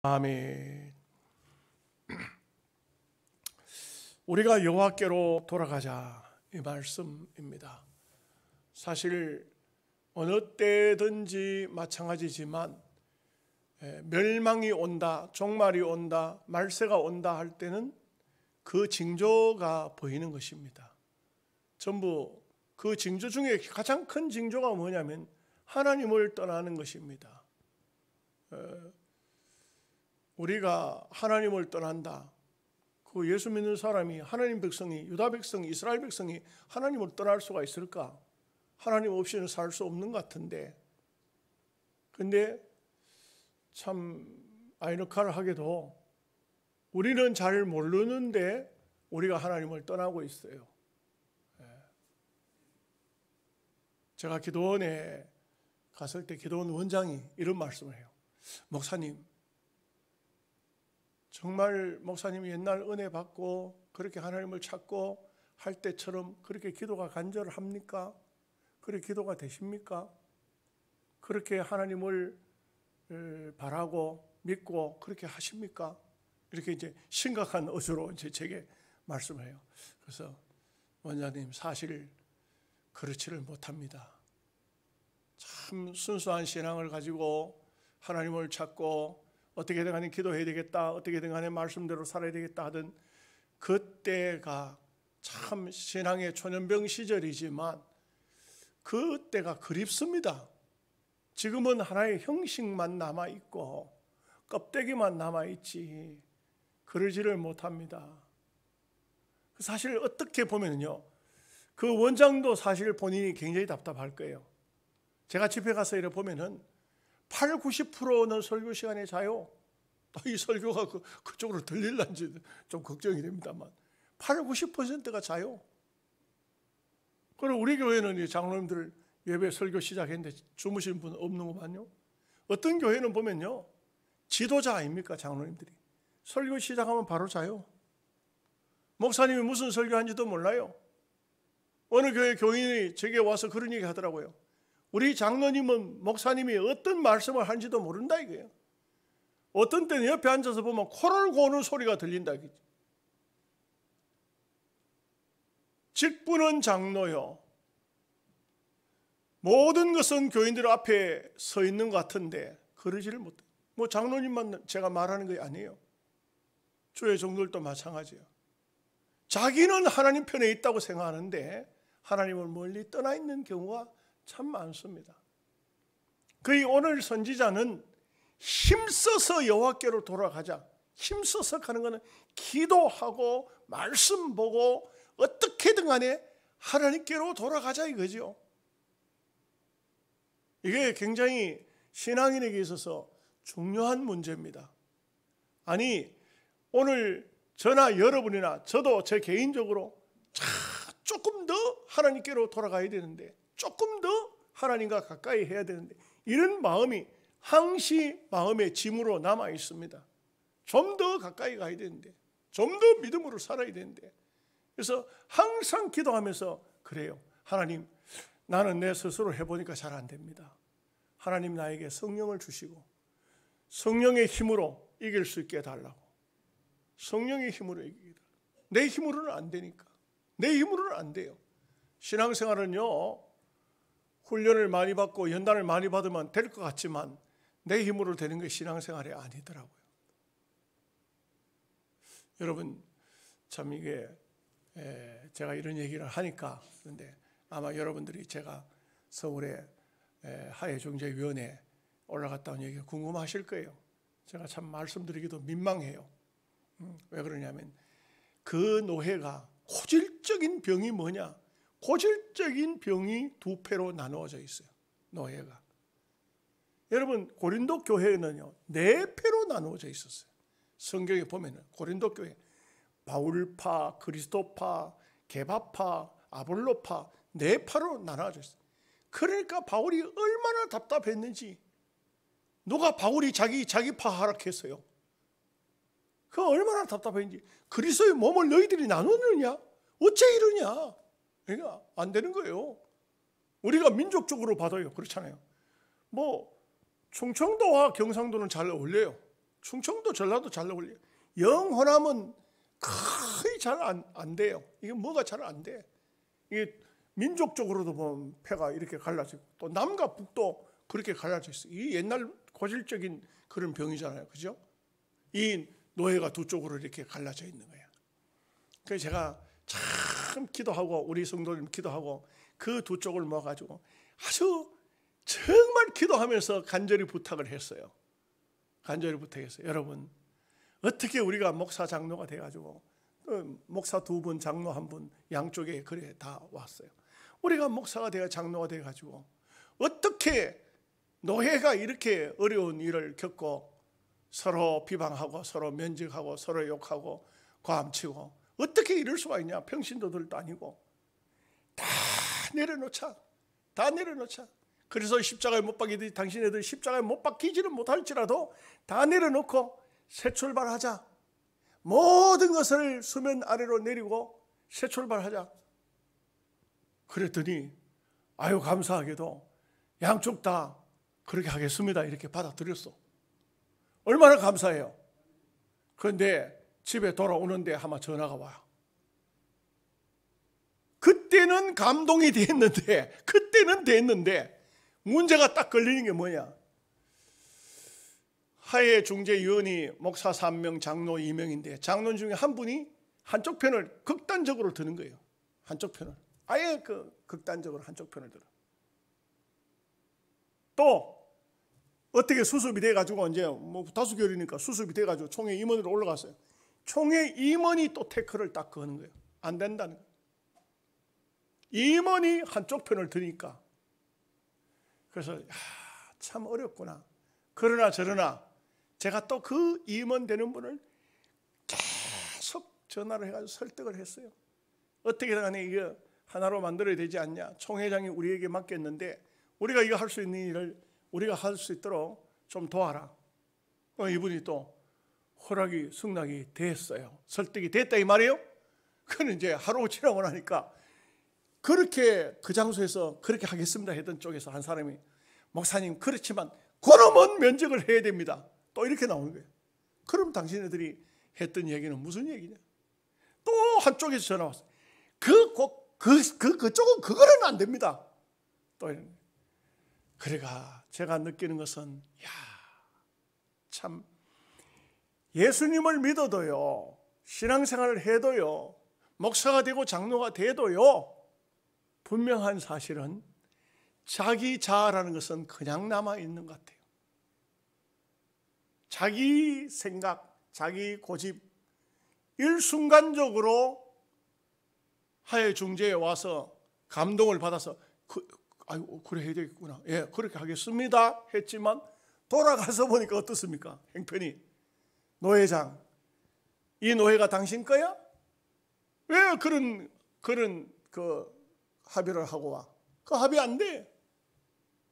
아멘. 우리가 여호와께로 돌아가자, 이 말씀입니다. 사실 어느 때든지 마찬가지지만 멸망이 온다, 종말이 온다, 말세가 온다 할 때는 그 징조가 보이는 것입니다. 전부 그 징조 중에 가장 큰 징조가 뭐냐면 하나님을 떠나는 것입니다. 우리가 하나님을 떠난다. 그 예수 믿는 사람이, 하나님 백성이, 유다 백성이, 이스라엘 백성이 하나님을 떠날 수가 있을까? 하나님 없이는 살 수 없는 것 같은데, 근데 참 아이러니컬하게도 우리는 잘 모르는데 우리가 하나님을 떠나고 있어요. 제가 기도원에 갔을 때 기도원 원장이 이런 말씀을 해요. 목사님, 정말 목사님이 옛날 은혜 받고 그렇게 하나님을 찾고 할 때처럼 그렇게 기도가 간절합니까? 그렇게 기도가 되십니까? 그렇게 하나님을 바라고 믿고 그렇게 하십니까? 이렇게 이제 심각한 어조로 이제 제게 말씀을 해요. 그래서 원장님, 사실 그렇지를 못합니다. 참 순수한 신앙을 가지고 하나님을 찾고 어떻게든 간에 기도해야 되겠다, 어떻게든 간에 말씀대로 살아야 되겠다 하던 그때가 참 신앙의 초년병 시절이지만 그때가 그립습니다. 지금은 하나의 형식만 남아있고 껍데기만 남아있지 그러지를 못합니다. 사실 어떻게 보면요, 그 원장도 사실 본인이 굉장히 답답할 거예요. 제가 집에 가서 이래 보면은 80~90%는 설교 시간에 자요. 또 이 설교가 그쪽으로 들릴런지 좀 걱정이 됩니다만 80~90%가 자요. 그리고 우리 교회는 장로님들 예배 설교 시작했는데 주무시는 분 없는 거만요. 어떤 교회는 보면요, 지도자 아닙니까? 장로님들이 설교 시작하면 바로 자요. 목사님이 무슨 설교한지도 몰라요. 어느 교회 교인이 제게 와서 그런 얘기 하더라고요. 우리 장로님은 목사님이 어떤 말씀을 하는지도 모른다 이거예요. 어떤 때는 옆에 앉아서 보면 코를 고는 소리가 들린다 이거지. 직분은 장로요, 모든 것은 교인들 앞에 서 있는 것 같은데 그러지를 못해요. 뭐 장로님만 제가 말하는 게 아니에요. 교회 종들도 마찬가지예요. 자기는 하나님 편에 있다고 생각하는데 하나님을 멀리 떠나 있는 경우가 참 많습니다. 그의 오늘 선지자는 힘써서 여호와께로 돌아가자. 힘써서 가는 것은 기도하고 말씀 보고 어떻게든 간에 하나님께로 돌아가자 이거죠. 이게 굉장히 신앙인에게 있어서 중요한 문제입니다. 아니, 오늘 저나 여러분이나 저도 제 개인적으로 조금 더 하나님께로 돌아가야 되는데, 조금 더 하나님과 가까이 해야 되는데, 이런 마음이 항시 마음의 짐으로 남아 있습니다. 좀 더 가까이 가야 되는데, 좀 더 믿음으로 살아야 되는데, 그래서 항상 기도하면서 그래요. 하나님, 나는 내 스스로 해보니까 잘 안 됩니다. 하나님 나에게 성령을 주시고 성령의 힘으로 이길 수 있게 해달라고. 성령의 힘으로 이기게 달라고. 내 힘으로는 안 되니까. 내 힘으로는 안 돼요. 신앙생활은요, 훈련을 많이 받고 연단을 많이 받으면 될 것 같지만 내 힘으로 되는 게 신앙생활이 아니더라고요. 여러분, 참 이게 제가 이런 얘기를 하니까, 그런데 아마 여러분들이 제가 서울에 하회종제위원회에 올라갔다 온 얘기가 궁금하실 거예요. 제가 참 말씀드리기도 민망해요. 왜 그러냐면 그 노회가 고질적인 병이 뭐냐? 고질적인 병이 두 패로 나누어져 있어요. 노회가. 여러분, 고린도 교회는요, 네 패로 나누어져 있었어요. 성경에 보면은 고린도 교회 바울파, 그리스도파, 게바파, 아볼로파 네 파로 나눠져 있어요. 그러니까 바울이 얼마나 답답했는지. 누가 바울이 자기 파 하락했어요. 그 얼마나 답답했는지. 그리스도의 몸을 너희들이 나누느냐? 어째 이러냐? 그러니까 안 되는 거예요. 우리가 민족적으로 봐도요, 그렇잖아요. 뭐 충청도와 경상도는 잘 어울려요. 충청도 전라도 잘 어울려요. 영호남은 거의 잘 안 돼요. 이게 뭐가 잘 안 돼. 이게 민족적으로도 보면 폐가 이렇게 갈라지고 또 남과 북도 그렇게 갈라져 있어요. 이 옛날 고질적인 그런 병이잖아요. 그죠? 이 노예가 두 쪽으로 이렇게 갈라져 있는 거예요. 그래서 제가 참 기도하고 우리 성도님 기도하고 그 두 쪽을 모아가지고 아주 정말 기도하면서 간절히 부탁을 했어요. 간절히 부탁했어요. 여러분 어떻게 우리가 목사 장로가 돼가지고 목사 2분 장로 1분 양쪽에 그래 다 왔어요. 우리가 목사가 되어 장로가 돼가지고 어떻게 노예가 이렇게 어려운 일을 겪고 서로 비방하고 서로 면직하고 서로 욕하고 과음치고 어떻게 이럴 수가 있냐. 평신도들도 아니고 다 내려놓자. 다 내려놓자. 그래서 십자가에 못 박이듯이 당신네들 십자가에 못 박히지는 못할지라도 다 내려놓고 새 출발하자. 모든 것을 수면 아래로 내리고 새 출발하자. 그랬더니 아유 감사하게도 양쪽 다 그렇게 하겠습니다. 이렇게 받아들였어. 얼마나 감사해요. 그런데 집에 돌아오는데 아마 전화가 와요. 그때는 감동이 됐는데 문제가 딱 걸리는 게 뭐냐. 하해 중재위원이 목사 3명 장로 2명인데 장로 중에 한 분이 한쪽 편을 극단적으로 드는 거예요. 한쪽 편을 아예 극단적으로 한쪽 편을 들어. 또 어떻게 수습이 돼가지고 이제 뭐 다수결이니까 수습이 돼가지고 총회 임원으로 올라갔어요. 총회 임원이 또 태클을 딱 거는 거예요. 안 된다는 거예요. 임원이 한쪽 편을 드니까. 그래서 참 어렵구나. 그러나 저러나 제가 또 그 임원 되는 분을 계속 전화를 해가지고 설득을 했어요. 어떻게든 간에 이거 하나로 만들어야 되지 않냐. 총회장이 우리에게 맡겼는데 우리가 이거 할 수 있는 일을 우리가 할 수 있도록 좀 도와라. 이분이 또 허락이 승낙이 됐어요. 설득이 됐다 이 말이에요. 그는 이제 하루 지나고 나니까 그렇게 그 장소에서 그렇게 하겠습니다 했던 쪽에서 한 사람이 목사님 그렇지만 그놈은 면직을 해야 됩니다. 또 이렇게 나오는 거예요. 그럼 당신네들이 했던 얘기는 무슨 얘기냐. 또 한쪽에서 전화 왔어요. 그쪽은 그거는 안 됩니다. 또 이런. 그래가 제가 느끼는 것은 참 예수님을 믿어도요, 신앙생활을 해도요, 목사가 되고 장로가 돼도요, 분명한 사실은 자기 자아라는 것은 그냥 남아있는 것 같아요. 자기 생각, 자기 고집, 일순간적으로 하해 중재에 와서 감동을 받아서 아이고 그래 해야 되겠구나. 예, 그렇게 하겠습니다 했지만 돌아가서 보니까 어떻습니까? 형편이 노회장, 이 노예가 당신 거야? 왜 그런 합의를 하고 와? 그 합의 안 돼.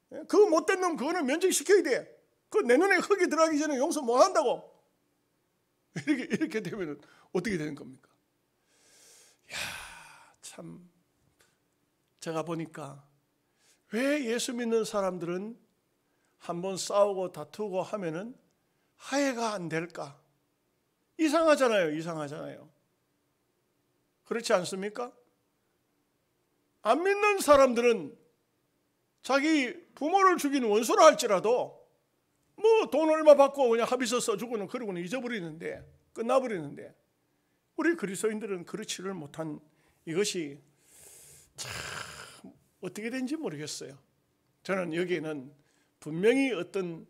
그거 못된 놈 그거는 면직시켜야 돼. 그 내 눈에 흙이 들어가기 전에 용서 못 한다고. 이렇게 되면 어떻게 되는 겁니까? 참 제가 보니까 왜 예수 믿는 사람들은 한번 싸우고 다투고 하면은 화해가 안 될까? 이상하잖아요. 그렇지 않습니까? 안 믿는 사람들은 자기 부모를 죽인 원수라 할지라도 뭐 돈 얼마 받고 그냥 합의서 써주고는 그러고는 잊어버리는데 끝나버리는데 우리 그리스도인들은 그렇지를 못한 이것이 참 어떻게 된지 모르겠어요. 저는 여기에는 분명히 어떤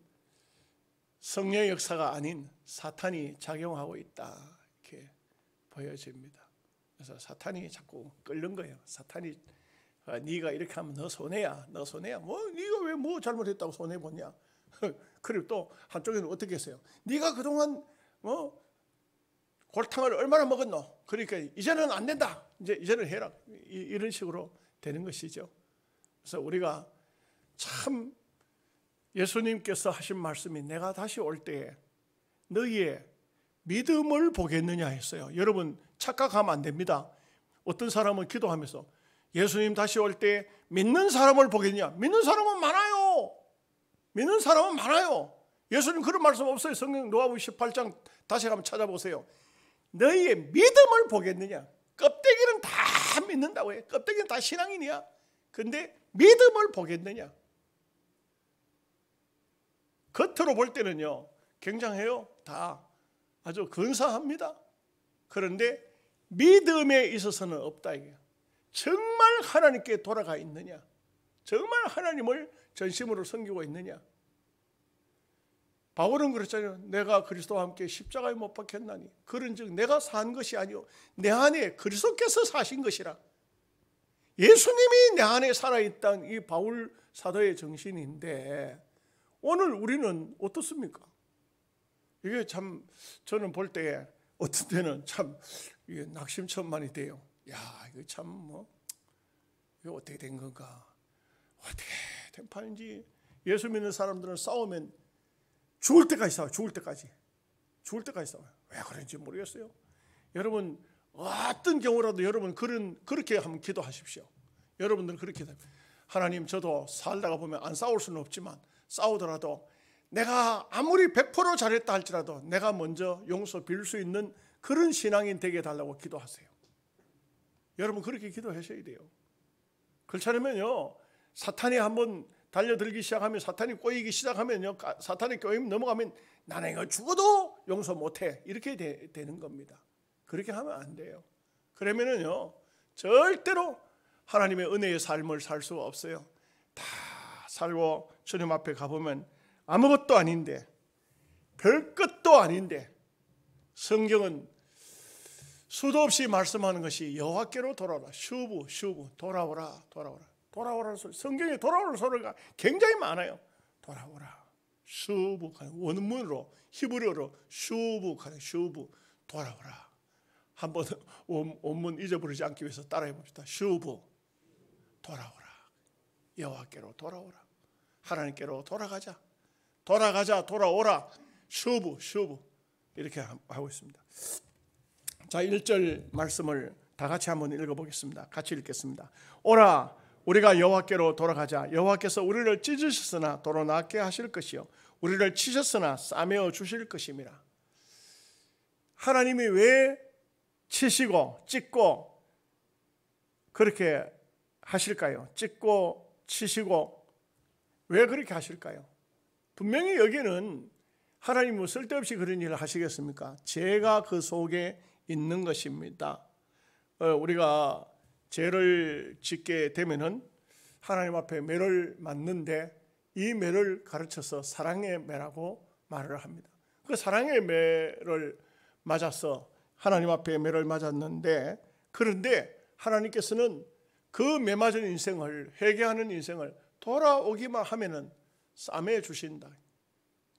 성령의 역사가 아닌 사탄이 작용하고 있다 이렇게 보여집니다. 그래서 사탄이 자꾸 끓는 거예요. 사탄이 네가 이렇게 하면 너 손해야. 뭐 네가 왜 뭐 잘못했다고 손해 보냐. 그리고 또 한쪽에는 어떻게 했어요? 네가 그동안 골탕을 얼마나 먹었노? 그러니까 이제는 안 된다. 이제는 해라. 이런 식으로 되는 것이죠. 그래서 우리가 참 예수님께서 하신 말씀이 내가 다시 올 때에 너희의 믿음을 보겠느냐 했어요. 여러분 착각하면 안 됩니다. 어떤 사람은 기도하면서 예수님 다시 올 때 믿는 사람을 보겠냐. 믿는 사람은 많아요. 예수님 그런 말씀 없어요. 성경 누가복음 18장 다시 한번 찾아보세요. 너희의 믿음을 보겠느냐. 껍데기는 다 믿는다고 해. 껍데기는 다 신앙인이야. 근데 믿음을 보겠느냐. 겉으로 볼 때는요 굉장해요. 다 아주 근사합니다. 그런데 믿음에 있어서는 없다 이게. 정말 하나님께 돌아가 있느냐, 정말 하나님을 전심으로 섬기고 있느냐. 바울은 그랬잖아요. 내가 그리스도와 함께 십자가에 못 박혔나니 그런즉 내가 산 것이 아니요 내 안에 그리스도께서 사신 것이라. 예수님이 내 안에 살아있다는 이 바울 사도의 정신인데 오늘 우리는 어떻습니까? 이게 참 저는 볼 때 어떤 때는 참 이게 낙심천만이 돼요. 야, 이거 참 뭐 이거 어떻게 된 건가? 어떻게 된 판인지. 예수 믿는 사람들은 싸우면 죽을 때까지 싸워요. 죽을 때까지 싸워요. 왜 그런지 모르겠어요. 여러분 어떤 경우라도 여러분 그렇게 한번 기도하십시오. 여러분들 그렇게 하나님, 저도 살다가 보면 안 싸울 수는 없지만 싸우더라도 내가 아무리 100% 잘했다 할지라도 내가 먼저 용서 빌 수 있는 그런 신앙인 되게 해달라고 기도하세요. 여러분 그렇게 기도하셔야 돼요. 그렇지 않으면요 사탄이 한번 달려들기 시작하면, 사탄이 꼬이기 시작하면요, 사탄의 꼬임 넘어가면 나는 이거 죽어도 용서 못해 이렇게 되는 겁니다. 그렇게 하면 안 돼요. 그러면은요 절대로 하나님의 은혜의 삶을 살 수가 없어요. 다 살고 주님 앞에 가보면 아무것도 아닌데, 별것도 아닌데, 성경은 수도 없이 말씀하는 것이 여호와께로 돌아오라. 슈브 돌아오라. 돌아오라는 소리. 성경에 돌아오는 소리가 굉장히 많아요. 돌아오라. 슈브, 원문으로 히브리어로 슈브 돌아오라. 한번 원문 잊어버리지 않기 위해서 따라해 봅시다. 슈브 돌아오라. 여호와께로 돌아오라. 하나님께로 돌아가자. 돌아오라. 슈브 이렇게 하고 있습니다. 자, 1절 말씀을 다 같이 한번 읽어보겠습니다. 같이 읽겠습니다. 오라, 우리가 여호와께로 돌아가자. 여호와께서 우리를 찢으셨으나 도로 낫게 하실 것이요 우리를 치셨으나 싸매어 주실 것임이라. 하나님이 왜 치시고 찢고 그렇게 하실까요? 찢고 치시고 왜 그렇게 하실까요? 분명히 여기는 하나님은 쓸데없이 그런 일을 하시겠습니까? 죄가 그 속에 있는 것입니다. 우리가 죄를 짓게 되면은 하나님 앞에 매를 맞는데 이 매를 가르쳐서 사랑의 매라고 말을 합니다. 그 사랑의 매를 맞아서 하나님 앞에 매를 맞았는데, 그런데 하나님께서는 그 매 맞은 인생을, 회개하는 인생을 돌아오기만 하면은 싸매 주신다,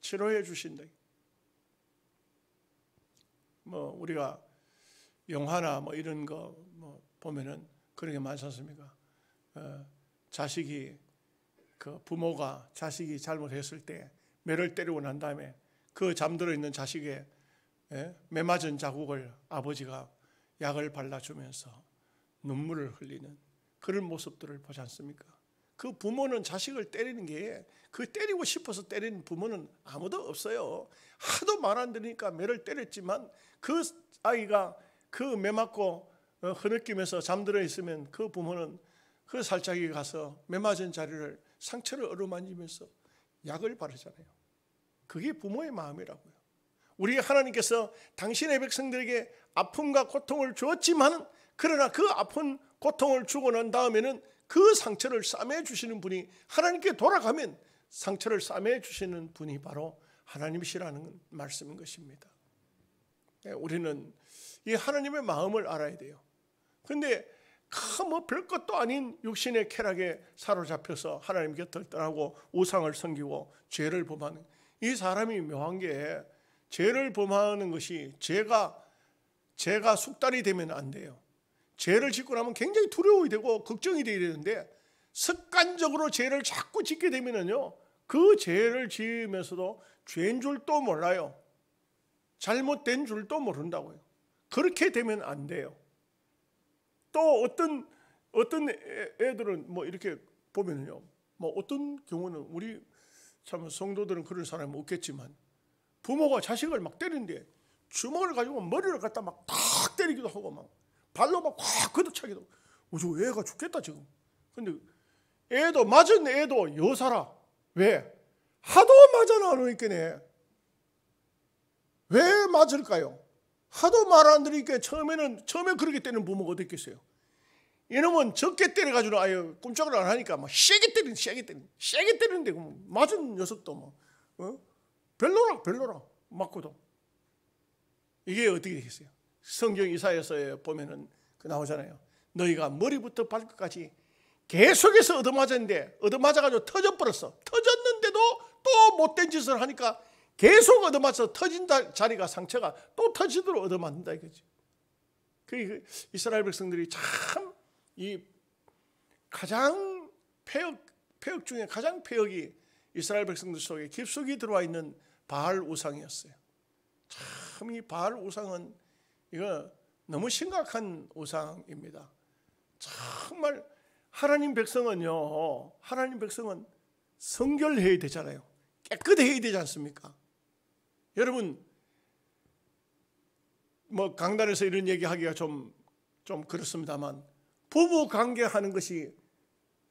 치료해 주신다. 뭐 우리가 영화나 뭐 이런 거 뭐 보면은 그런 게 많지 않습니까? 자식이, 그 부모가 자식이 잘못했을 때 매를 때리고 난 다음에 그 잠들어 있는 자식의 매 맞은 자국을 아버지가 약을 발라주면서 눈물을 흘리는 그런 모습들을 보지 않습니까? 그 부모는 자식을 때리는 게, 그 때리고 싶어서 때리는 부모는 아무도 없어요. 하도 말 안 들으니까 매를 때렸지만 그 아이가 그 매 맞고 흐느끼면서 잠들어 있으면 그 부모는 그 살짝이 가서 매 맞은 자리를, 상처를 어루만지면서 약을 바르잖아요. 그게 부모의 마음이라고요. 우리 하나님께서 당신의 백성들에게 아픔과 고통을 주었지만, 그러나 그 아픈 고통을 주고 난 다음에는 그 상처를 싸매 주시는 분이, 하나님께 돌아가면 상처를 싸매 주시는 분이 바로 하나님이시라는 말씀인 것입니다. 우리는 이 하나님의 마음을 알아야 돼요. 그런데 뭐 별것도 아닌 육신의 쾌락에 사로잡혀서 하나님 곁을 떠나고 우상을 섬기고 죄를 범하는 이 사람이 묘한 게, 죄를 범하는 것이 죄가 숙달이 되면 안 돼요. 죄를 짓고 나면 굉장히 두려움이 되고 걱정이 돼야 되는데, 습관적으로 죄를 자꾸 짓게 되면은요, 그 죄를 지으면서도 죄인 줄도 몰라요. 잘못된 줄도 모른다고요. 그렇게 되면 안 돼요. 또 어떤 애들은 뭐 이렇게 보면요, 뭐 어떤 경우는 우리 참 성도들은 그런 사람이 없겠지만 부모가 자식을 막 때리는데 주먹을 가지고 머리를 갖다 막 탁 때리기도 하고 막 발로 막 확 걷어차기도 하고 저 애가 죽겠다 지금. 근데 애도 맞은 애도 여사라. 왜? 하도 맞아 나누니까네. 왜 맞을까요? 하도 말 안 들으니까 처음에 그렇게 때리는 부모가 어디 있겠어요? 이놈은 적게 때려가지고 아예 꼼짝을 안 하니까 막 세게 때리는데 맞은 녀석도 뭐 별로라 맞고도 이게 어떻게 되겠어요? 성경 이사야서에 보면은 그 나오잖아요. 너희가 머리부터 발끝까지 계속해서 얻어맞았는데 얻어맞아가지고 터져버렸어. 터졌는데도 또 못된 짓을 하니까 계속 얻어맞아서 터진 자리가 상처가 또 터지도록 얻어맞는다 이거지. 그 이스라엘 백성들이 참 이 가장 폐역 중에 가장 폐역이 이스라엘 백성들 속에 깊숙이 들어와 있는 바알 우상이었어요. 참 이 바알 우상은 이거 너무 심각한 우상입니다. 정말 하나님 백성은 성결해야 되잖아요. 깨끗해야 되지 않습니까? 여러분 뭐 강단에서 이런 얘기하기가 좀 그렇습니다만 부부 관계하는 것이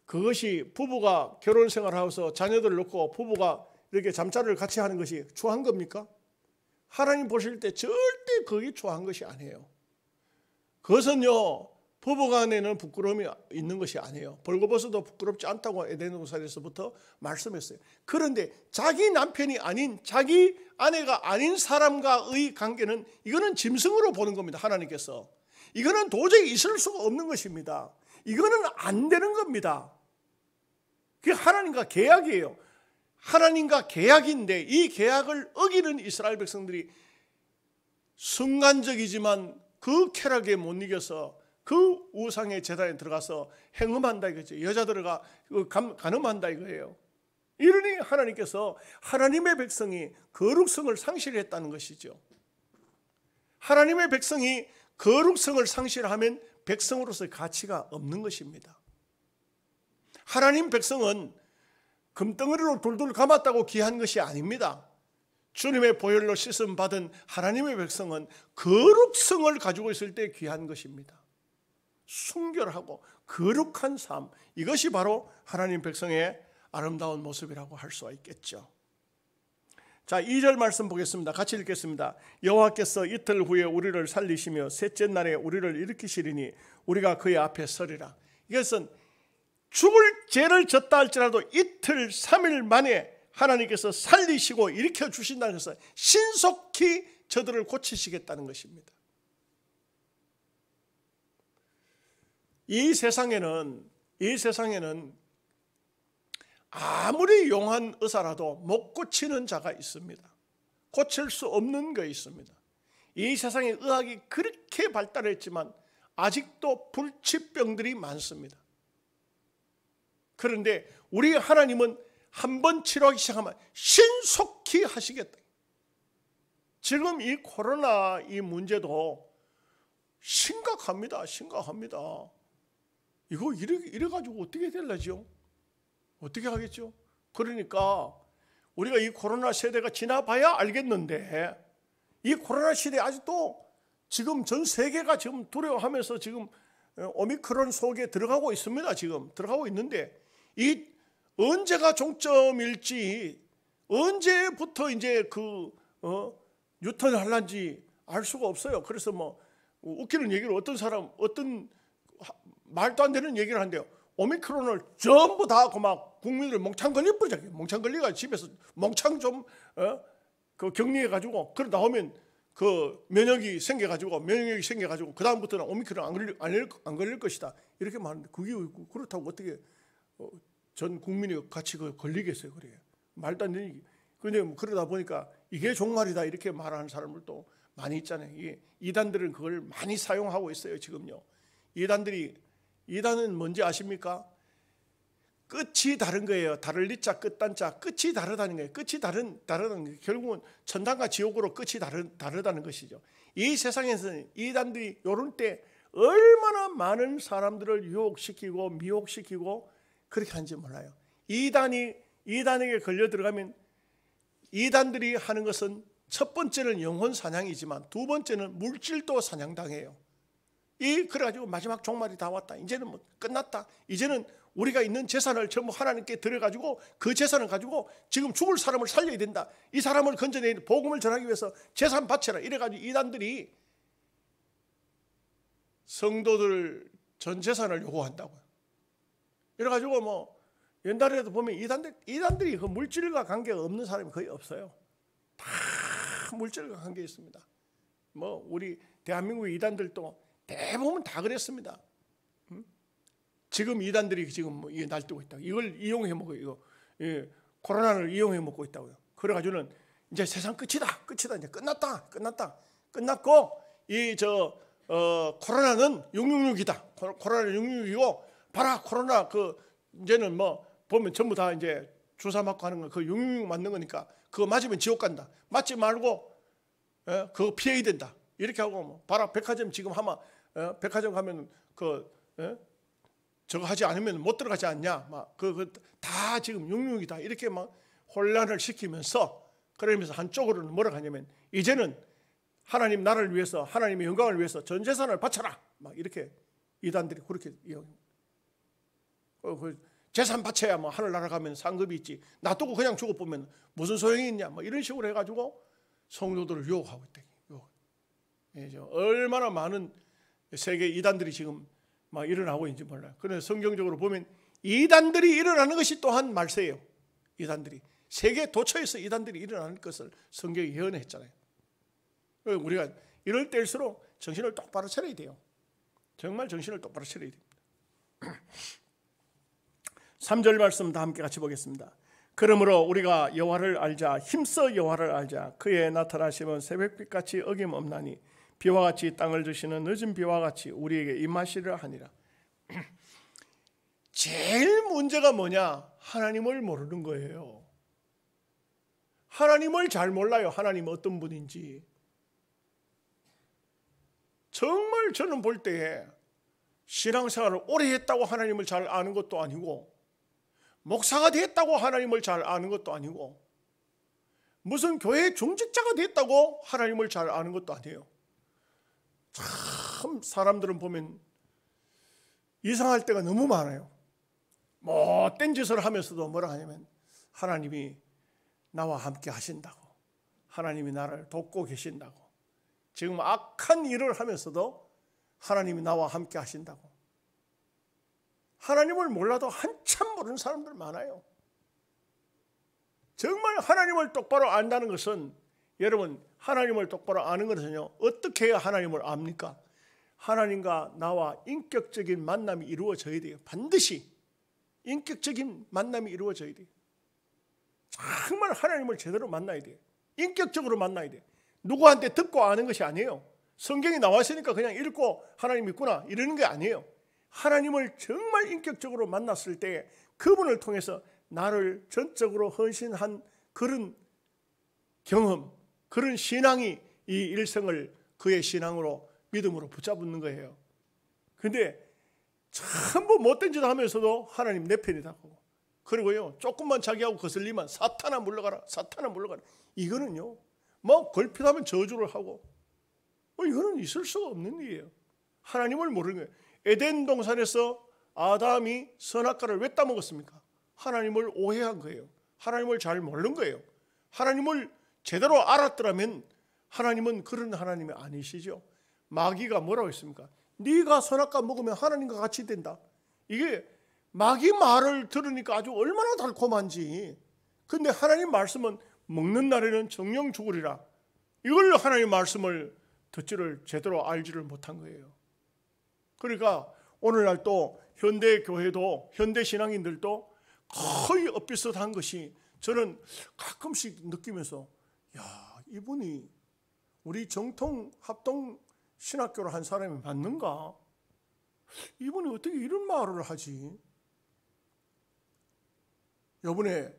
그것이 부부가 결혼 생활하면서 자녀들을 놓고 부부가 이렇게 잠자리를 같이 하는 것이 추한 겁니까? 하나님 보실 때 절대 그게 추한 것이 아니에요. 그것은요 부부간에는 부끄러움이 있는 것이 아니에요. 벌거벗어도 부끄럽지 않다고 에덴 동산에서부터 말씀했어요. 그런데 자기 남편이 아닌 자기 아내가 아닌 사람과의 관계는 이거는 짐승으로 보는 겁니다. 하나님께서 이거는 도저히 있을 수가 없는 것입니다. 이거는 안 되는 겁니다. 그게 하나님과 계약이에요. 하나님과 계약인데 이 계약을 어기는 이스라엘 백성들이 순간적이지만 그 쾌락에 못 이겨서 그 우상의 제단에 들어가서 행음한다 이거죠. 여자들과 간음한다 이거예요. 이러니 하나님께서 하나님의 백성이 거룩성을 상실했다는 것이죠. 하나님의 백성이 거룩성을 상실하면 백성으로서의 가치가 없는 것입니다. 하나님 백성은 금덩어리로 돌돌 감았다고 귀한 것이 아닙니다. 주님의 보혈로 씻음 받은 하나님의 백성은 거룩성을 가지고 있을 때 귀한 것입니다. 순결하고 거룩한 삶, 이것이 바로 하나님 백성의 아름다운 모습이라고 할 수가 있겠죠. 자, 2절 말씀 보겠습니다. 같이 읽겠습니다. 여호와께서 이틀 후에 우리를 살리시며 셋째 날에 우리를 일으키시리니 우리가 그의 앞에 서리라. 이것은 죽을 죄를 졌다 할지라도 이틀 3일 만에 하나님께서 살리시고 일으켜 주신다는 것은 신속히 저들을 고치시겠다는 것입니다. 이 세상에는 아무리 용한 의사라도 못 고치는 자가 있습니다. 고칠 수 없는 게 있습니다. 이 세상에 의학이 그렇게 발달했지만 아직도 불치병들이 많습니다. 그런데 우리 하나님은 한번 치료하기 시작하면 신속히 하시겠다. 지금 이 코로나 이 문제도 심각합니다. 이거 이래가지고 어떻게 될라죠? 어떻게 하겠죠? 그러니까 우리가 이 코로나 세대가 지나봐야 알겠는데 이 코로나 시대에 아직도 지금 전 세계가 지금 두려워하면서 지금 오미크론 속에 들어가고 있습니다. 지금 들어가고 있는데 이 언제가 종점일지 언제부터 이제 유턴을 할란지 알 수가 없어요. 그래서 뭐 웃기는 얘기를 어떤 말도 안 되는 얘기를 하는데요. 오미크론을 전부 다 막 국민들 몽창 걸려버리자. 몽창 걸리가 집에서 몽창 좀 격리해가지고 그러 나오면 면역이 생겨가지고 그 다음부터는 오미크론 안 걸릴 것이다. 이렇게 말하는데 그게 그렇다고 어떻게 전 국민이 같이 걸리겠어요? 그래 말도 안 되는 얘기. 근데 그러다 보니까 이게 종말이다 이렇게 말하는 사람들도 많이 있잖아요. 이단들은 그걸 많이 사용하고 있어요. 지금요. 이단은 뭔지 아십니까? 끝이 다른 거예요. 다를 리자 끝단자 끝이 다르다는 거예요. 끝이 다르다는 거예요. 결국은 천당과 지옥으로 끝이 다르다는 것이죠. 이 세상에서는 이단들이 이런 때 얼마나 많은 사람들을 유혹시키고 미혹시키고 그렇게 하는지 몰라요. 이단이 이단에게 걸려 들어가면 이단들이 하는 것은 첫 번째는 영혼 사냥이지만 두 번째는 물질도 사냥당해요. 그래가지고 마지막 종말이 다 왔다. 이제는 뭐 끝났다. 이제는 우리가 있는 재산을 전부 하나님께 드려가지고 그 재산을 가지고 지금 죽을 사람을 살려야 된다. 이 사람을 건져내 복음을 전하기 위해서 재산 바쳐라. 이래가지고 이단들이 성도들 전 재산을 요구한다고요. 이래가지고 뭐 옛날에도 보면 이단들이 그 물질과 관계가 없는 사람이 거의 없어요. 다 물질과 관계 있습니다. 뭐 우리 대한민국 이단들도 대부분 다 그랬습니다. 지금 이단들이 지금 뭐 이게 날뛰고 있다. 이걸 이용해 먹고 이거 코로나를 이용해 먹고 있다고요. 그래가지고는 이제 세상 끝이다. 이제 끝났다. 끝났고 코로나는 666이다. 코로나는 666이고 봐라 코로나 이제는 뭐 보면 전부 다 이제 주사 맞고 하는 거 그 666 맞는 거니까 그거 맞으면 지옥 간다. 맞지 말고 그거 피해야 된다. 이렇게 하고 뭐 봐라 백화점 지금 하면 백화점 가면 저거 하지 않으면 못 들어가지 않냐. 막 다 지금 666이다. 이렇게 막 혼란을 시키면서 그러면서 한쪽으로는 뭐라고 하냐면 이제는 하나님 나라를 위해서 하나님의 영광을 위해서 전 재산을 바쳐라. 막 이렇게 이단들이 그렇게 재산 바쳐야 뭐 하늘 날아가면 상급이 있지. 놔두고 그냥 죽어보면 무슨 소용이 있냐. 뭐 이런 식으로 해가지고 성도들을 유혹하고 있다. 얼마나 많은 세계 이단들이 지금 막 일어나고 있는지 몰라요. 그래서 성경적으로 보면 이단들이 일어나는 것이 또한 말세예요. 이단들이 세계 도처에서 이단들이 일어나는 것을 성경이 예언했잖아요. 우리가 이럴 때일수록 정신을 똑바로 차려야 돼요. 정말 정신을 똑바로 차려야 됩니다. 3절 말씀 다 함께 같이 보겠습니다. 그러므로 우리가 여호와를 알자. 힘써 여호와를 알자. 그의 나타나심은 새벽빛같이 어김없나니 비와 같이 땅을 드시는 늦은 비와 같이 우리에게 임하시려 하니라. 제일 문제가 뭐냐? 하나님을 모르는 거예요. 하나님을 잘 몰라요. 하나님 어떤 분인지. 정말 저는 볼 때에 신앙생활을 오래 했다고 하나님을 잘 아는 것도 아니고 목사가 됐다고 하나님을 잘 아는 것도 아니고 무슨 교회 중직자가 됐다고 하나님을 잘 아는 것도 아니에요. 참 사람들은 보면 이상할 때가 너무 많아요. 못된 짓을 하면서도 뭐라 하냐면 하나님이 나와 함께 하신다고, 하나님이 나를 돕고 계신다고, 지금 악한 일을 하면서도 하나님이 나와 함께 하신다고. 하나님을 몰라도 한참 모르는 사람들 많아요. 정말 하나님을 똑바로 안다는 것은, 여러분 하나님을 똑바로 아는 것은요, 어떻게 해야 하나님을 압니까? 하나님과 나와 인격적인 만남이 이루어져야 돼요. 반드시 인격적인 만남이 이루어져야 돼요. 정말 하나님을 제대로 만나야 돼요. 인격적으로 만나야 돼요. 누구한테 듣고 아는 것이 아니에요. 성경이 나와 있으니까 그냥 읽고 하나님 있구나 이러는 게 아니에요. 하나님을 정말 인격적으로 만났을 때 그분을 통해서 나를 전적으로 헌신한 그런 경험, 그런 신앙이 이 일생을 그의 신앙으로, 믿음으로 붙잡는 거예요. 근데 전부 못된 짓 하면서도 하나님 내 편이라고. 그리고요, 조금만 자기하고 거슬리면 사탄아 물러가라, 사탄아 물러가라. 이거는요, 뭐 걸핏하면 저주를 하고, 이거는 있을 수가 없는 일이에요. 하나님을 모르는 거예요. 에덴 동산에서 아담이 선악과를 왜 따먹었습니까? 하나님을 오해한 거예요. 하나님을 잘 모르는 거예요. 하나님을 제대로 알았더라면 하나님은 그런 하나님이 아니시죠. 마귀가 뭐라고 했습니까? 네가 선악과 먹으면 하나님과 같이 된다. 이게 마귀 말을 들으니까 아주 얼마나 달콤한지. 근데 하나님 말씀은 먹는 날에는 정령 죽으리라. 이걸 하나님 말씀을 듣지를 제대로 알지를 못한 거예요. 그러니까 오늘날 또 현대 교회도, 현대 신앙인들도 거의 엇비슷한 것이, 저는 가끔씩 느끼면서, 야, 이분이 우리 정통 합동 신학교를 한 사람이 맞는가? 이분이 어떻게 이런 말을 하지? 이번에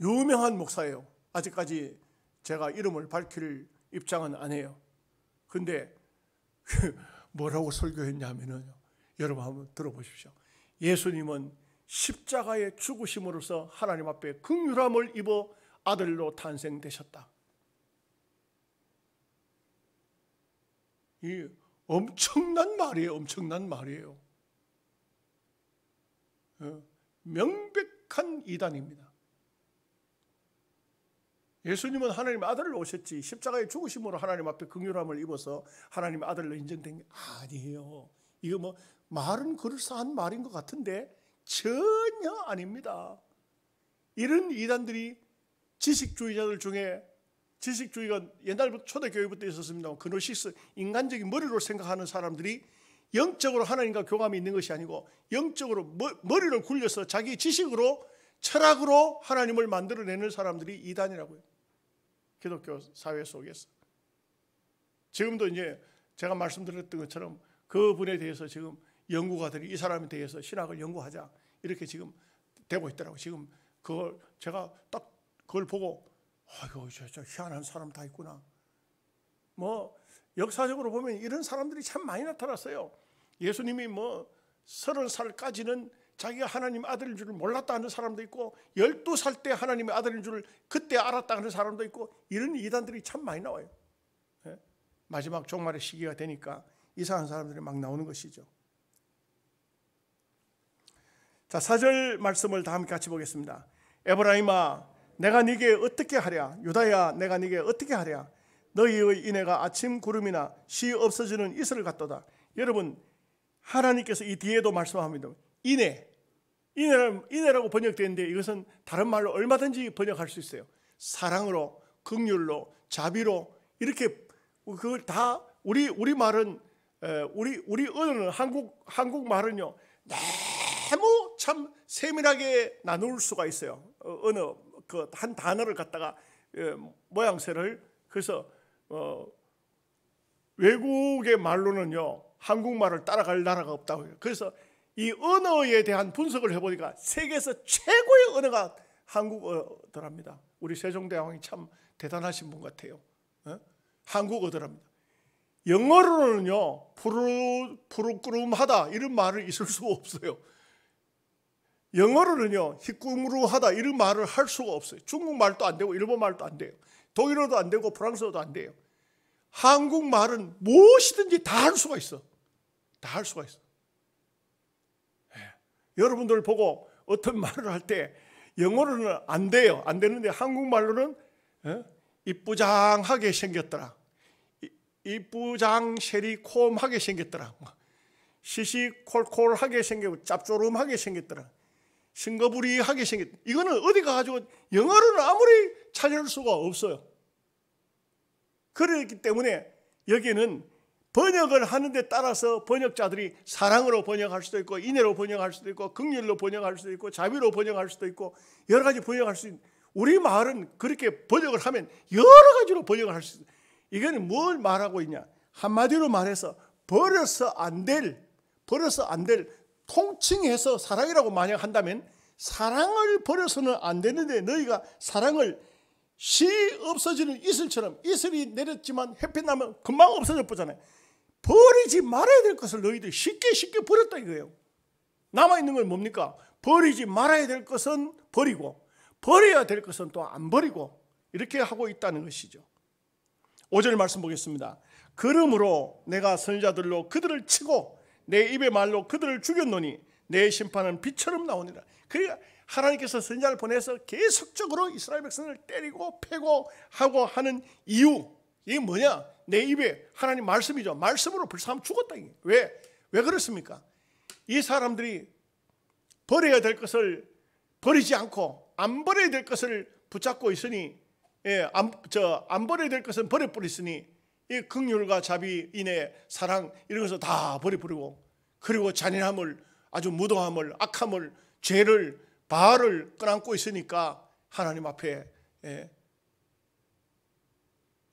유명한 목사예요. 아직까지 제가 이름을 밝힐 입장은 안 해요. 근데 뭐라고 설교했냐면요, 여러분 한번 들어보십시오. 예수님은 십자가의 죽으심으로써 하나님 앞에 긍휼함을 입어 아들로 탄생되셨다. 이 엄청난 말이에요. 엄청난 말이에요. 명백한 이단입니다. 예수님은 하나님의 아들로 오셨지 십자가의 죽으심으로 하나님 앞에 긍휼함을 입어서 하나님의 아들로 인정된 게 아니에요. 이거 뭐 말은 그럴싸한 말인 것 같은데 전혀 아닙니다. 이런 이단들이 지식주의자들 중에, 지식주의가 옛날부터 초대교회부터 있었습니다만 그노시스, 인간적인 머리로 생각하는 사람들이 영적으로 하나님과 교감이 있는 것이 아니고 영적으로 머리를 굴려서 자기 지식으로, 철학으로 하나님을 만들어내는 사람들이 이단이라고요. 기독교 사회 속에서. 지금도 이제 제가 말씀드렸던 것처럼 그분에 대해서 지금 연구가들이 이 사람에 대해서 신학을 연구하자 이렇게 지금 되고 있더라고요. 지금 그걸 제가 딱 그걸 보고 아이고 저 희한한 사람 다 있구나. 뭐 역사적으로 보면 이런 사람들이 참 많이 나타났어요. 예수님이 뭐 30살까지는 자기가 하나님 아들인 줄을 몰랐다 하는 사람도 있고 12살 때 하나님의 아들인 줄을 그때 알았다 하는 사람도 있고 이런 이단들이 참 많이 나와요. 마지막 종말의 시기가 되니까 이상한 사람들이 막 나오는 것이죠. 자, 4절 말씀을 다 함께 같이 보겠습니다. 에브라임아 내가 네게 어떻게 하랴, 유다야 내가 네게 어떻게 하랴, 너희의 인애가 아침 구름이나 쉬 없어지는 이슬을 같도다. 여러분 하나님께서 이 뒤에도 말씀합니다. 인애라고 번역되는데 이것은 다른 말로 얼마든지 번역할 수 있어요. 사랑으로, 긍휼로, 자비로 이렇게 그걸 다 우리 말은 우리 언어는 한국 말은요 너무 참 세밀하게 나눌 수가 있어요. 언어 그 한 단어를 갖다가 모양새를 그래서 외국의 말로는요 한국말을 따라갈 나라가 없다고 해요. 그래서 이 언어에 대한 분석을 해보니까 세계에서 최고의 언어가 한국어더랍니다. 우리 세종대왕이 참 대단하신 분 같아요. 한국어더랍니다. 영어로는요 푸르꾸름하다 이런 말을 있을 수가 없어요. 영어로는요 히꾸무루하다 이런 말을 할 수가 없어요. 중국말도 안 되고 일본말도 안 돼요. 독일어도 안 되고 프랑스어도 안 돼요. 한국말은 무엇이든지 다 할 수가 있어. 다 할 수가 있어. 여러분들 보고 어떤 말을 할 때 영어로는 안 돼요. 안 되는데 한국말로는 이쁘장하게 생겼더라. 이쁘장쉐리콤하게 생겼더라. 시시콜콜하게 생기고 짭조름하게 생겼더라. 싱거부리하게 생겼더라. 이거는 어디 가가지고 영어로는 아무리 찾을 수가 없어요. 그렇기 때문에 여기는 번역을 하는 데 따라서 번역자들이 사랑으로 번역할 수도 있고 인애로 번역할 수도 있고 긍휼로 번역할 수도 있고 자비로 번역할 수도 있고 여러 가지 번역할 수 있는, 우리 말은 그렇게 번역을 하면 여러 가지로 번역을 할 수 있어요. 이거는 뭘 말하고 있냐, 한마디로 말해서 버려서 안 될 통칭해서 사랑이라고 만약 한다면 사랑을 버려서는 안 되는데 너희가 사랑을 시 없어지는 이슬처럼, 이슬이 내렸지만 햇빛 나면 금방 없어져 보잖아요. 버리지 말아야 될 것을 너희들이 쉽게 버렸다 이거예요. 남아있는 건 뭡니까? 버리지 말아야 될 것은 버리고 버려야 될 것은 또 안 버리고 이렇게 하고 있다는 것이죠. 5절 말씀 보겠습니다. 그러므로 내가 선지자들로 그들을 치고 내 입의 말로 그들을 죽였노니 내 심판은 빛처럼 나오니라. 그러니까 하나님께서 선지자를 보내서 계속적으로 이스라엘 백성을 때리고 패고 하고 하는 이유, 이게 뭐냐? 내 입에 하나님 말씀이죠. 말씀으로 불사하면 죽었다. 왜 그렇습니까? 이 사람들이 버려야 될 것을 버리지 않고 안 버려야 될 것을 붙잡고 있으니, 안 버려야 될 것은 버려버렸으니 이 긍휼과 자비, 인애, 사랑 이런 것을 다 버려버리고, 그리고 잔인함을, 아주 무도함을, 악함을, 죄를, 바알을 끌어안고 있으니까 하나님 앞에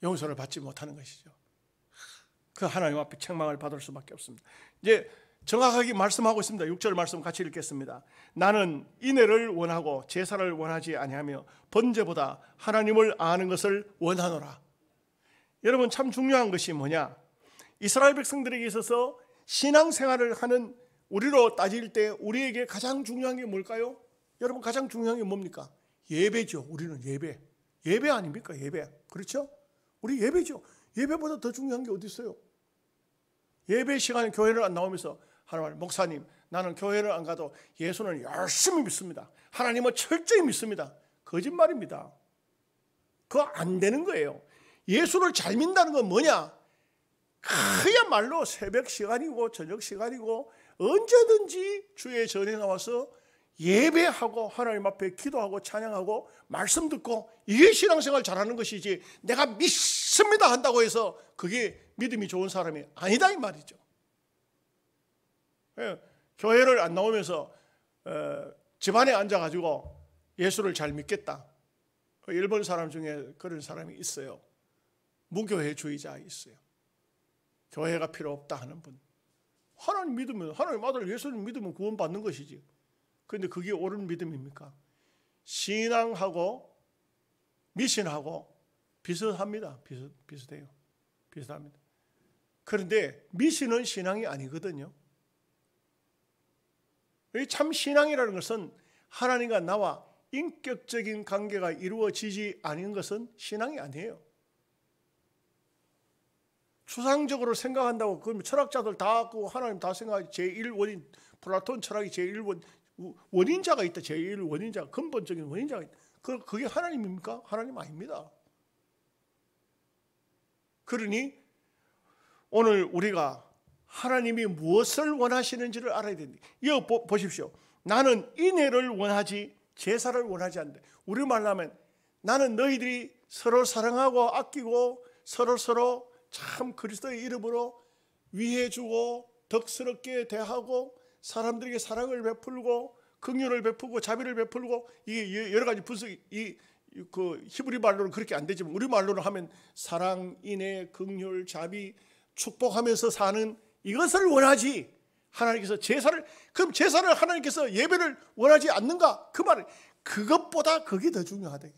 용서를 받지 못하는 것이죠. 그 하나님 앞에 책망을 받을 수밖에 없습니다. 이제 정확하게 말씀하고 있습니다. 6절 말씀 같이 읽겠습니다. 나는 인애를 원하고 제사를 원하지 아니하며 번제보다 하나님을 아는 것을 원하노라. 여러분 참 중요한 것이 뭐냐? 이스라엘 백성들에게 있어서 신앙생활을 하는 우리로 따질 때 우리에게 가장 중요한 게 뭘까요? 여러분, 가장 중요한 게 뭡니까? 예배죠. 우리는 예배. 예배 아닙니까? 예배. 그렇죠? 우리 예배죠. 예배보다 더 중요한 게 어디 있어요? 예배 시간에 교회를 안 나오면서 하나님, 목사님, 나는 교회를 안 가도 예수는 열심히 믿습니다. 하나님은 철저히 믿습니다. 거짓말입니다. 그거 안 되는 거예요. 예수를 잘 믿는다는 건 뭐냐? 그야말로 새벽 시간이고 저녁 시간이고 언제든지 주의 전에 나와서 예배하고 하나님 앞에 기도하고 찬양하고 말씀 듣고, 이게 신앙생활 잘하는 것이지, 내가 믿습니다 한다고 해서 그게 믿음이 좋은 사람이 아니다 이 말이죠. 교회를 안 나오면서 집안에 앉아가지고 예수를 잘 믿겠다. 일본 사람 중에 그런 사람이 있어요. 무교회주의자 있어요. 교회가 필요 없다 하는 분. 하나님 믿으면, 하나님 아들 예수를 믿으면 구원받는 것이지. 그런데 그게 옳은 믿음입니까? 신앙하고 미신하고 비슷합니다. 비슷해요. 비슷합니다. 그런데 미신은 신앙이 아니거든요. 참 신앙이라는 것은 하나님과 나와 인격적인 관계가 이루어지지 않은 것은 신앙이 아니에요. 추상적으로 생각한다고, 그럼 철학자들 다 하나님 다 생각하지. 제1원인, 플라톤 철학이 제1원, 원인자가 있다. 제1원인자, 근본적인 원인자가 있다. 그게 하나님입니까? 하나님 아닙니다. 그러니 오늘 우리가 하나님이 무엇을 원하시는지를 알아야 됩니다. 이거 보십시오. 나는 인애를 원하지 제사를 원하지 않는다. 우리말로 하면 나는 너희들이 서로 사랑하고 아끼고 서로 참 그리스도의 이름으로 위해주고 덕스럽게 대하고 사람들에게 사랑을 베풀고 긍휼을 베풀고 자비를 베풀고, 이게 여러 가지 분석이 그 히브리 말로는 그렇게 안 되지만 우리 말로는 하면 사랑, 인애, 긍휼, 자비, 축복하면서 사는 이것을 원하지, 하나님께서 제사를, 그럼 제사를 하나님께서 예배를 원하지 않는가? 그 말은 그것보다 그게 더 중요하다.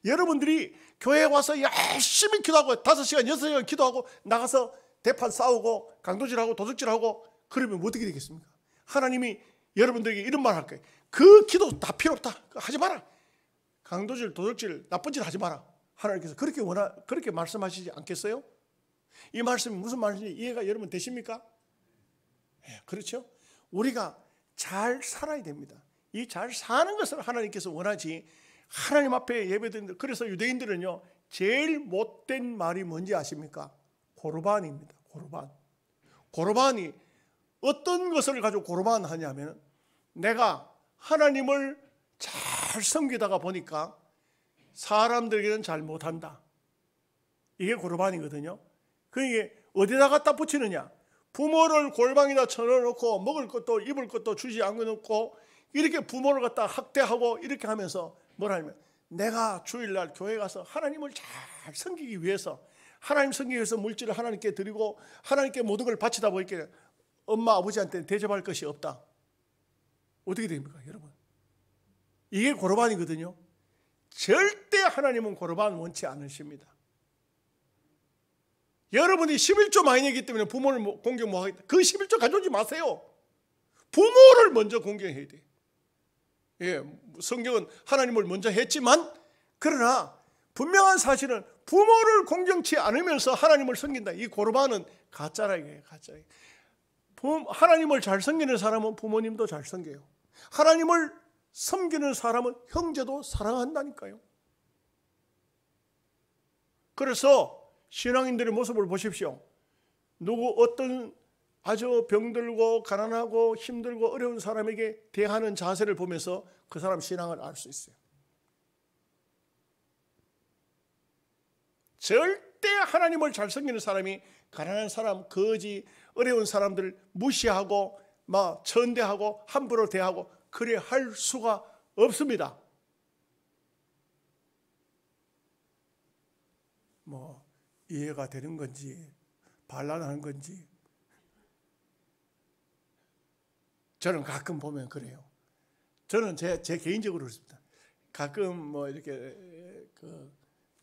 여러분들이 교회에 와서 열심히 기도하고 5시간, 6시간 기도하고 나가서 대판 싸우고 강도질하고 도둑질하고 그러면 어떻게 되겠습니까? 하나님이 여러분들에게 이런 말 할 거예요. 그 기도 다 필요 없다. 하지 마라. 강도질, 도둑질, 나쁜 짓 하지 마라. 하나님께서 그렇게 말씀하시지 않겠어요? 이 말씀이 무슨 말인지 이해가 여러분 되십니까? 네, 그렇죠? 우리가 잘 살아야 됩니다. 이 잘 사는 것을 하나님께서 원하지, 하나님 앞에 예배드리는, 그래서 유대인들은요 제일 못된 말이 뭔지 아십니까? 고르반입니다. 고르반이 어떤 것을 가지고 고르반 하냐면, 내가 하나님을 잘 섬기다가 보니까 사람들에게는 잘 못한다. 이게 고르반이거든요. 그게 어디다 갖다 붙이느냐? 부모를 골방에다 쳐넣어놓고 먹을 것도 입을 것도 주지 않고 이렇게 부모를 갖다 학대하고 이렇게 하면서 뭐라 하냐면, 내가 주일날 교회 가서 하나님을 잘 섬기기 위해서, 하나님 섬기기 위해서 물질을 하나님께 드리고 하나님께 모든 걸 바치다 보니까 엄마 아버지한테 대접할 것이 없다. 어떻게 됩니까 여러분? 이게 고르반이거든요. 절대 하나님은 고르반 원치 않으십니다. 여러분이 11조 많이 내기 때문에 부모를 공경 못하겠다. 그 11조 가져오지 마세요. 부모를 먼저 공경해야 돼. 예, 성경은 하나님을 먼저 했지만, 그러나 분명한 사실은 부모를 공경치 않으면서 하나님을 섬긴다. 이 고르반은 가짜라 이게 가짜. 하나님을 잘 섬기는 사람은 부모님도 잘 섬겨요. 하나님을 섬기는 사람은 형제도 사랑한다니까요. 그래서 신앙인들의 모습을 보십시오. 어떤 아주 병들고 가난하고 힘들고 어려운 사람에게 대하는 자세를 보면서 그 사람 신앙을 알 수 있어요. 절대 하나님을 잘 섬기는 사람이 가난한 사람, 거지, 어려운 사람들 무시하고 막 천대하고 함부로 대하고 그래 할 수가 없습니다. 뭐 이해가 되는 건지 반란하는 건지 저는 가끔 보면 그래요. 저는 제 개인적으로 그렇습니다. 가끔 뭐 이렇게 그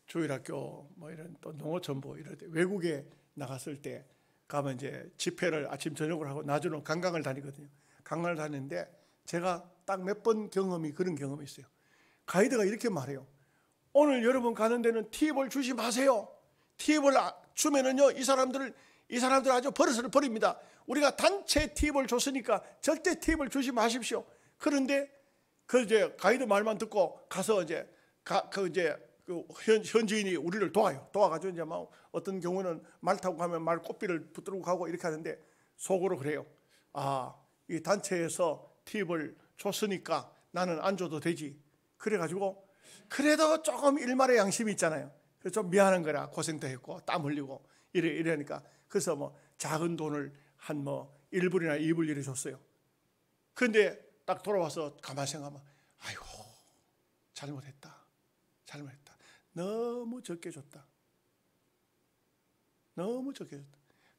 주일학교 뭐 이런 또 농어촌부 이럴 때 외국에 나갔을 때 가면 이제 집회를 아침 저녁으로 하고 낮에는 관광을 다니거든요. 관광을 다니는데 제가 딱 몇 번 그런 경험이 있어요. 가이드가 이렇게 말해요. 오늘 여러분 가는 데는 팁을 주지 마세요. 팁을 주면은요 이 사람들 아주 버릇을 버립니다. 우리가 단체 팁을 줬으니까 절대 팁을 주지 마십시오. 그런데 그 이제 가이드 말만 듣고 가서 이제 현지인이 우리를 도와가지고 이제 막 어떤 경우는 말 타고 가면 말 꽃비를 붙들고 가고 이렇게 하는데 속으로 그래요. 이 단체에서 팁을 줬으니까 나는 안 줘도 되지. 그래가지고 그래도 조금 일말의 양심이 있잖아요. 그래서 좀 미안한 거라 고생도 했고 땀 흘리고 이러니까 그래서 뭐 작은 돈을 한 1불이나 2불 이래 줬어요. 그런데 딱 돌아와서 가만 생각하면 아이고 잘못했다. 너무 적게 줬다.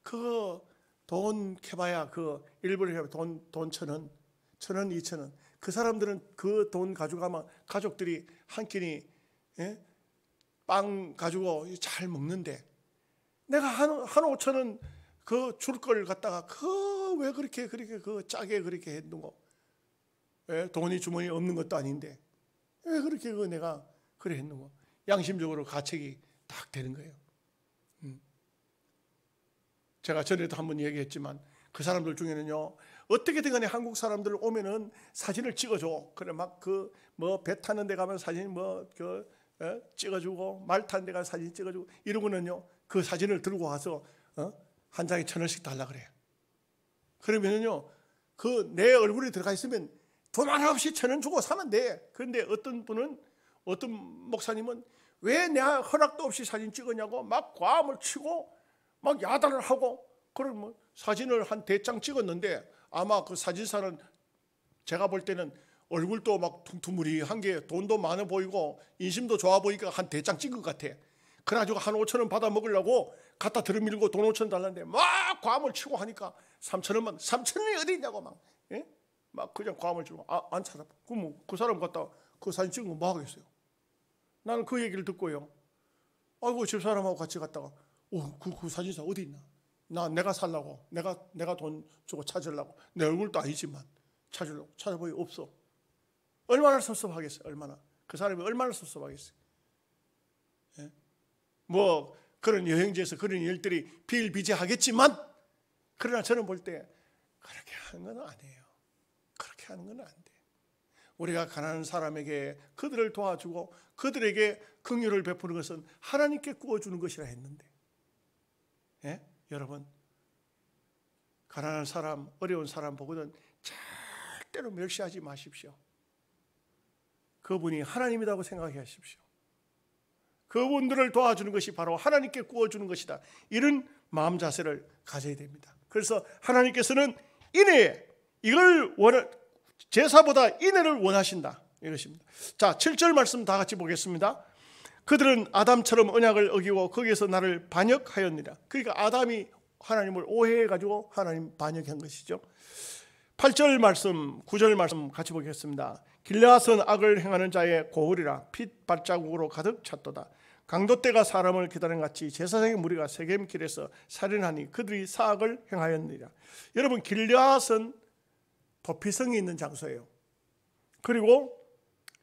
그 돈 캐봐야 그 1불을 해봐 돈 1,000원, 2,000원. 그 사람들은 그 돈 가지고 가면 가족들이 한 끼니 빵 가지고 잘 먹는데 내가 한 5,000원 그 줄 걸 갖다가 왜 그렇게 그 짜게 그렇게 했는 거? 돈이 주머니에 없는 것도 아닌데 왜 그렇게 내가 그래 했는 거? 양심적으로 가책이 딱 되는 거예요. 제가 전에도 한번 얘기했지만 그 사람들 중에는요 어떻게든 간에 한국 사람들 오면은 사진을 찍어줘. 그래 막 배 타는 데 가면 사진 찍어주고 말 타는 데 가면 사진 찍어주고 이러고는요 그 사진을 들고 와서 한 장에 1,000원씩 달라 그래요. 그러면은요 그 내 얼굴이 들어가 있으면 돈 하나 없이 1,000원 주고 사면 돼. 그런데 어떤 목사님은 왜 내가 허락도 없이 사진 찍었냐고 막 과음을 치고 막 야단을 하고 그럼 사진을 한 대장 찍었는데 아마 그 사진사는 제가 볼 때는 얼굴도 막 퉁퉁무리한 게 돈도 많아 보이고 인심도 좋아 보이니까 한 대장 찍은 것 같아. 그래가지고 한 5,000원 받아 먹으려고 갖다 들이밀고 돈 5,000원 달라는데 막 과음을 치고 하니까 3,000원이 어디 있냐고 막 그냥 과음을 치고 안 찾아. 그럼 그 사람 갖다 그 사진 찍은 거 뭐 하겠어요? 나는 그 얘기를 듣고요. 아이고 집사람하고 같이 갔다가 그 사진사 어디 있나? 내가 살라고 내가 돈 주고 찾으려고 내 얼굴도 아니지만 찾으려고 찾아보니 없어. 얼마나 섭섭하겠어요. 그 사람이 얼마나 섭섭하겠어요. 뭐 그런 여행지에서 그런 일들이 비일비재하겠지만 그러나 저는 볼 때 그렇게 하는 건 아니에요. 그렇게 하는 건 안 돼. 우리가 가난한 사람에게 그들을 도와주고 그들에게 긍휼을 베푸는 것은 하나님께 구워주는 것이라 했는데 여러분 가난한 사람 어려운 사람 보고는 절대로 멸시하지 마십시오. 그분이 하나님이라고 생각하십시오. 그분들을 도와주는 것이 바로 하나님께 구워주는 것이다. 이런 마음 자세를 가져야 됩니다. 그래서 하나님께서는 인애 이걸 제사보다 인애를 원하신다 이것입니다. 자 7절 말씀 다 같이 보겠습니다. 그들은 아담처럼 언약을 어기고 거기에서 나를 반역하였느니라. 그러니까 아담이 하나님을 오해해가지고 하나님 반역한 것이죠. 8절 말씀 9절 말씀 같이 보겠습니다. 길르앗은 악을 행하는 자의 고을이라 핏 발자국으로 가득 찼도다. 강도떼가 사람을 기다린 같이 제사장의 무리가 세겜길에서 살인하니 그들이 사악을 행하였느니라. 여러분 길르앗은 도피성이 있는 장소예요. 그리고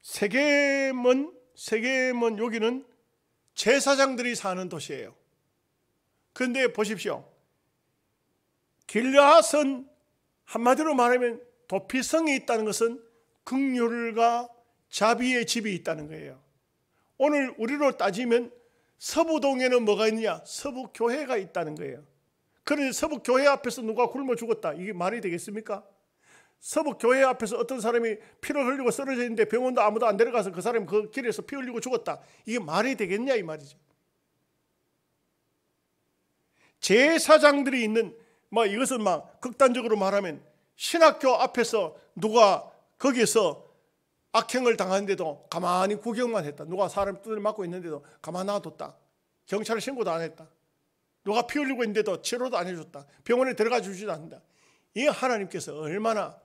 세겜은 여기는 제사장들이 사는 도시예요. 그런데 보십시오. 길르앗은 한마디로 말하면 도피성이 있다는 것은 긍휼과 자비의 집이 있다는 거예요. 오늘 우리로 따지면 서부동에는 뭐가 있느냐? 서부교회가 있다는 거예요. 그런데 서부교회 앞에서 누가 굶어 죽었다. 이게 말이 되겠습니까? 서부교회 앞에서 어떤 사람이 피를 흘리고 쓰러져 있는데 병원도 아무도 안 데려가서 그 사람이 그 길에서 피 흘리고 죽었다. 이게 말이 되겠냐 이 말이죠. 제사장들이 있는 이것은 극단적으로 말하면 신학교 앞에서 누가 거기에서 악행을 당하는데도 가만히 구경만 했다. 누가 사람 두드려 맞고 있는데도 가만히 놔뒀다. 경찰에 신고도 안 했다. 누가 피 흘리고 있는데도 치료도 안 해줬다. 병원에 들어가 주지도 않는다. 이 하나님께서 얼마나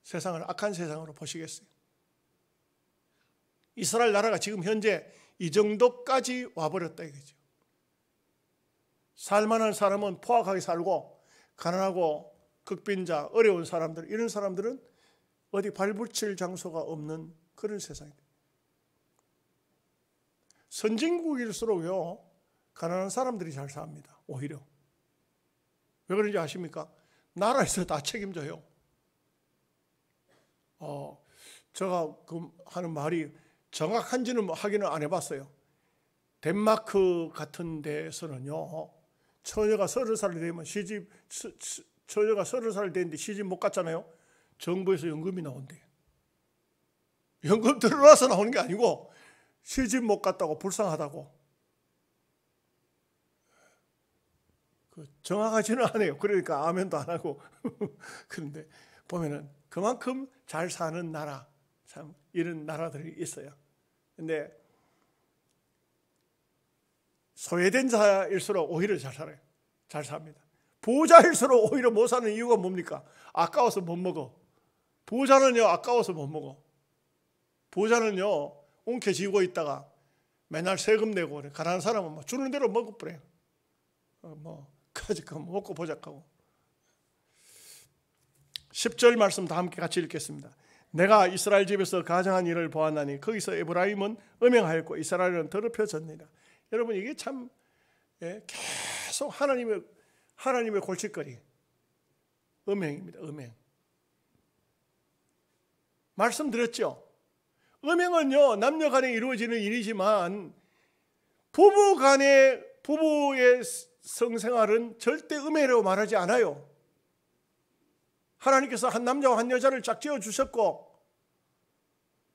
세상을 악한 세상으로 보시겠어요. 이스라엘 나라가 지금 현재 이 정도까지 와버렸다 이거죠. 살만한 사람은 포악하게 살고, 가난하고 극빈자, 어려운 사람들, 이런 사람들은 어디 발붙일 장소가 없는 그런 세상입니다. 선진국일수록요, 가난한 사람들이 잘 삽니다. 오히려. 왜 그런지 아십니까? 나라에서 다 책임져요. 제가 하는 말이 정확한지는 확인을 안 해봤어요. 덴마크 같은 데서는요, 처녀가 30살이 되면 처녀가 30살 됐는데 시집 못 갔잖아요. 정부에서 연금이 나온대요. 연금 들어와서 나오는 게 아니고 시집 못 갔다고 불쌍하다고. 정확하지는 않아요. 그러니까 아멘도 안 하고. 그런데 보면은 그만큼 잘 사는 나라, 참 이런 나라들이 있어요. 근데 소외된 자일수록 오히려 잘 살아요. 잘 삽니다. 부자일수록 오히려 못 사는 이유가 뭡니까? 아까워서 못 먹어. 부자는요, 아까워서 못 먹어. 부자는요, 움켜쥐고 있다가 맨날 세금 내고 그래. 가난한 사람은 뭐 주는 대로 먹어버려요. 먹고 보자고. 10절 말씀 다 함께 같이 읽겠습니다. 내가 이스라엘 집에서 가장한 일을 보았나니 거기서 에브라임은 음행하였고 이스라엘은 더럽혀졌느니라. 여러분, 이게 참 계속 하나님의 골칫거리, 음행입니다. 음행. 말씀드렸죠. 음행은요, 남녀 간에 이루어지는 일이지만 부부의 성생활은 절대 음행이라고 말하지 않아요. 하나님께서 한 남자와 한 여자를 짝 지어 주셨고,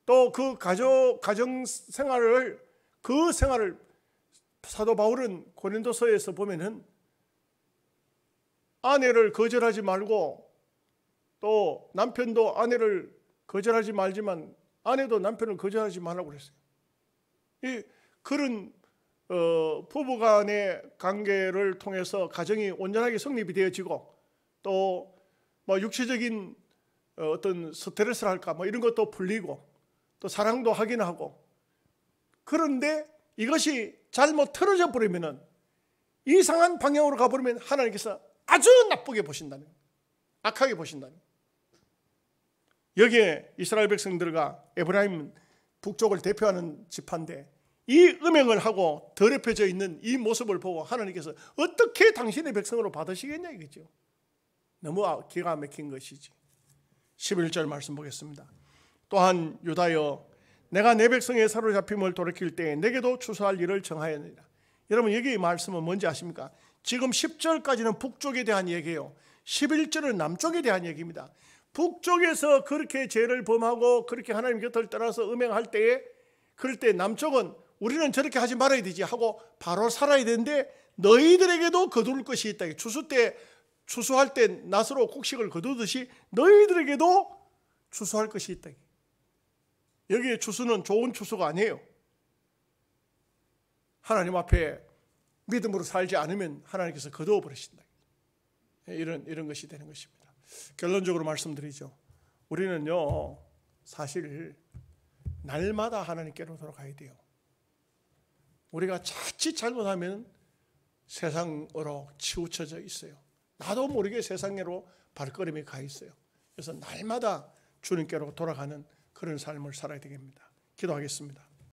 또 그 가정 생활을, 그 생활을 사도 바울은 고린도서에서 보면은 아내를 거절하지 말고, 또 남편도 아내를 거절하지 말지만 아내도 남편을 거절하지 말라고 그랬어요. 그런 부부간의 관계를 통해서 가정이 온전하게 성립이 되어지고, 또 뭐 육체적인 어떤 스트레스를 할까 뭐 이런 것도 풀리고, 또 사랑도 하긴 하고. 그런데 이것이 잘못 틀어져 버리면은, 이상한 방향으로 가버리면 하나님께서 아주 나쁘게 보신다는, 악하게 보신다는. 여기에 이스라엘 백성들과 에브라임 북쪽을 대표하는 지파인데, 이 음행을 하고 더럽혀져 있는 이 모습을 보고 하나님께서 어떻게 당신의 백성으로 받으시겠냐 이거죠. 너무 기가 막힌 것이지. 11절 말씀 보겠습니다. 또한 유다여, 내가 내 백성의 사로잡힘을 돌이킬 때에 내게도 추수할 일을 정하였느니라. 여러분, 여기 말씀은 뭔지 아십니까? 지금 10절까지는 북쪽에 대한 얘기예요. 11절은 남쪽에 대한 얘기입니다. 북쪽에서 그렇게 죄를 범하고 그렇게 하나님 곁을 떠나서 음행할 때에, 그럴 때 남쪽은 우리는 저렇게 하지 말아야 되지 하고 바로 살아야 되는데, 너희들에게도 거둘 것이 있다. 추수할 때 낫으로 곡식을 거두듯이 너희들에게도 추수할 것이 있다. 여기에 추수는 좋은 추수가 아니에요. 하나님 앞에 믿음으로 살지 않으면 하나님께서 거두어 버리신다. 이런 것이 되는 것입니다. 결론적으로 말씀드리죠. 우리는요, 사실 날마다 하나님께로 돌아가야 돼요. 우리가 자칫 잘못하면 세상으로 치우쳐져 있어요. 나도 모르게 세상으로 발걸음이 가 있어요. 그래서 날마다 주님께로 돌아가는 그런 삶을 살아야 되겠습니다. 기도하겠습니다.